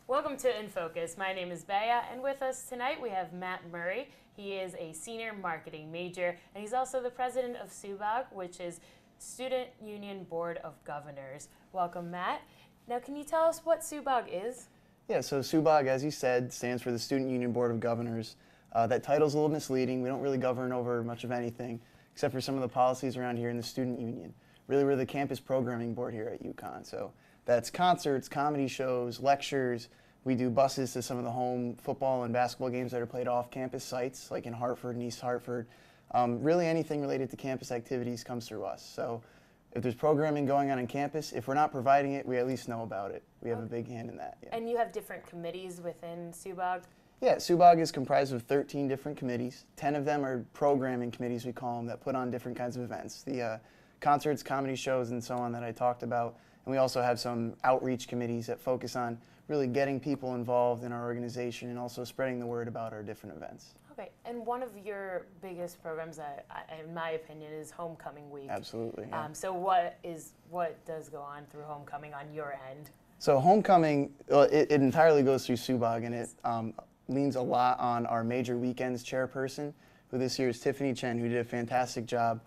Welcome to In Focus. My name is Bea, and with us tonight we have Matt Murray. He is a senior marketing major, and he's also the president of SUBOG, which is Student Union Board of Governors. Welcome, Matt. Now, can you tell us what SUBOG is? Yeah, so SUBOG, as you said, stands for the Student Union Board of Governors. That title's a little misleading. We don't really govern over much of anything, except for some of the policies around here in the student union. Really, we're the campus programming board here at UConn. So that's concerts, comedy shows, lectures. We do buses to some of the home football and basketball games that are played off campus sites, like in Hartford and East Hartford. Really anything related to campus activities comes through us. So if there's programming going on campus, if we're not providing it, we at least know about it. We have a big hand in that. Yeah. And you have different committees within SUBOG? Yeah, SUBOG is comprised of 13 different committees. 10 of them are programming committees, we call them, that put on different kinds of events. The concerts, comedy shows, and so on that I talked about. And we also have some outreach committees that focus on really getting people involved in our organization and also spreading the word about our different events. Okay, and one of your biggest programs, in my opinion, is Homecoming Week. Absolutely. Yeah. So what does go on through Homecoming on your end? So Homecoming, it entirely goes through SUBOG, and it leans a lot on our Major Weekends chairperson, who this year is Tiffany Chen, who did a fantastic job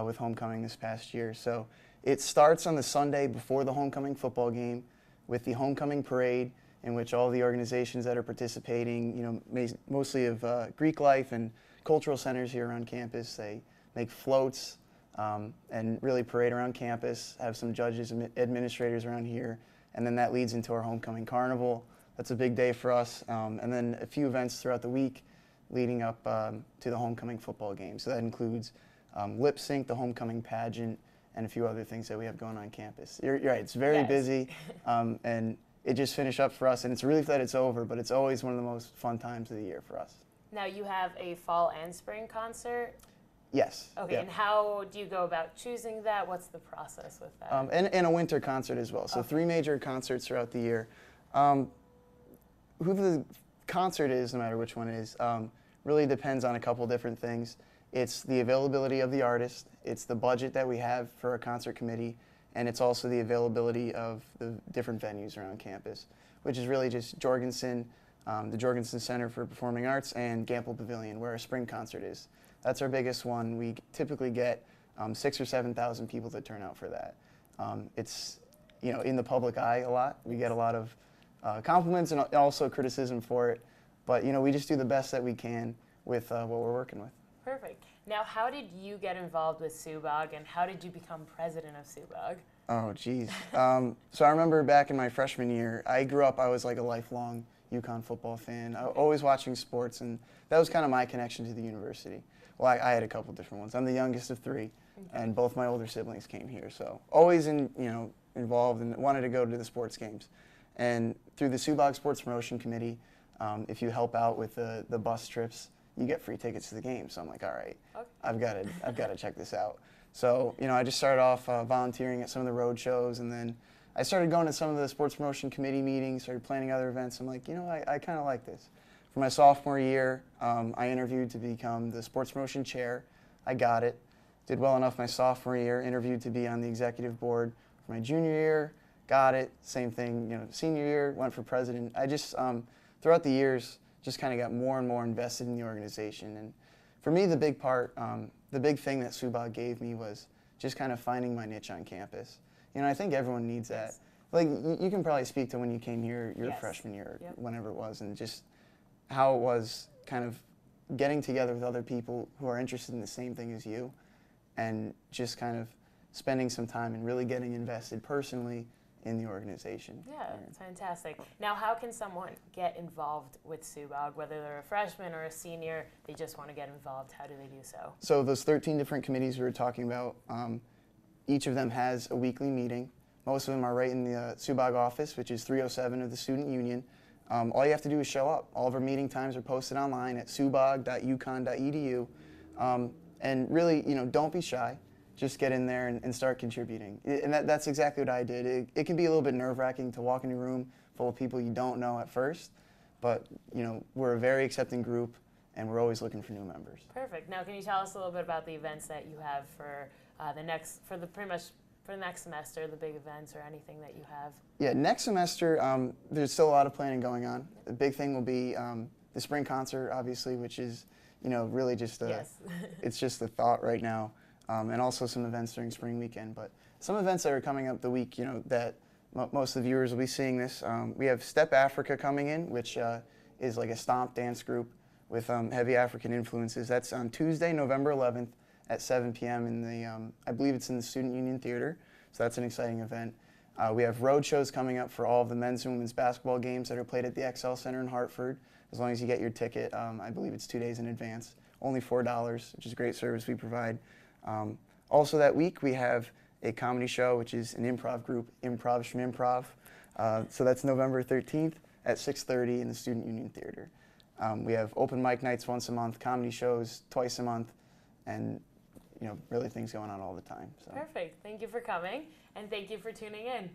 with Homecoming this past year. So it starts on the Sunday before the Homecoming football game with the Homecoming Parade, in which all the organizations that are participating, mostly of Greek life and cultural centers here around campus, they make floats and really parade around campus, have some judges and administrators around here, and then that leads into our Homecoming Carnival. That's a big day for us, and then a few events throughout the week leading up to the Homecoming football game. So that includes lip sync, the Homecoming pageant, and a few other things that we have going on campus. You're right, it's very busy, and it just finished up for us, and it's a relief that it's over, but it's always one of the most fun times of the year for us. Now you have a fall and spring concert? Yes. Okay, yeah. And how do you go about choosing that? What's the process with that? And a winter concert as well, so 3 major concerts throughout the year. Who the concert is, no matter which one it is, really depends on a couple different things. It's the availability of the artist, it's the budget that we have for a concert committee, and it's also the availability of the different venues around campus, which is really just Jorgensen, the Jorgensen Center for Performing Arts, and Gamble Pavilion, where our spring concert is. That's our biggest one. We typically get 6,000 or 7,000 people that turn out for that. It's in the public eye a lot. We get a lot of compliments and also criticism for it, but we just do the best that we can with what we're working with. Perfect. Now, how did you get involved with SUBOG, and how did you become president of SUBOG? Oh, geez. So I remember back in my freshman year, I was like a lifelong UConn football fan. Always watching sports, and that was kind of my connection to the university. Well, I had a couple different ones. I'm the youngest of 3, and both my older siblings came here, so always involved and wanted to go to the sports games. And through the SUBOG Sports Promotion Committee, if you help out with the bus trips, you get free tickets to the game. So I'm like, all right, I've got to check this out. So I just started off volunteering at some of the road shows, and then I started going to some of the sports promotion committee meetings, started planning other events. I'm like, I kind of like this. For my sophomore year, I interviewed to become the sports promotion chair. I got it. Did well enough my sophomore year, interviewed to be on the executive board. For my junior year, got it. Same thing, senior year, went for president. I just, throughout the years, just kind of got more and more invested in the organization. And for me, the big thing that SUBOG gave me was just kind of finding my niche on campus. I think everyone needs that. Like, you can probably speak to when you came here your freshman year, whenever it was, and just how it was kind of getting together with other people who are interested in the same thing as you, and just kind of spending some time and really getting invested personally in the organization. Yeah, it's fantastic. Now, how can someone get involved with SUBOG, whether they're a freshman or a senior, they just want to get involved? How do they do so? So those 13 different committees we were talking about, each of them has a weekly meeting. Most of them are right in the SUBOG office, which is 307 of the Student Union. All you have to do is show up. All of our meeting times are posted online at subog.uconn.edu. And really, don't be shy. Just get in there and start contributing. And that's exactly what I did. It can be a little bit nerve-wracking to walk in a room full of people you don't know at first, but we're a very accepting group, and we're always looking for new members. Perfect. Now, can you tell us a little bit about the events that you have for pretty much for the next semester, the big events or anything that you have? Yeah, next semester, there's still a lot of planning going on. The big thing will be the spring concert, obviously, which is, really just Yes. it's just the thought right now, and also some events during spring weekend. But some events that are coming up the week, that most of the viewers will be seeing this. We have Step Africa coming in, which is like a stomp dance group with heavy African influences. That's on Tuesday, November 11th at 7 p.m. in the, I believe it's in the Student Union Theater. So that's an exciting event. We have road shows coming up for all of the men's and women's basketball games that are played at the XL Center in Hartford. As long as you get your ticket, I believe it's 2 days in advance, only $4, which is a great service we provide. Also that week we have a comedy show, which is an improv group, Improv Schmimprov. So that's November 13th at 6:30 in the Student Union Theater. We have open mic nights once a month, comedy shows twice a month, and really things going on all the time. So. Perfect. Thank you for coming, and thank you for tuning in.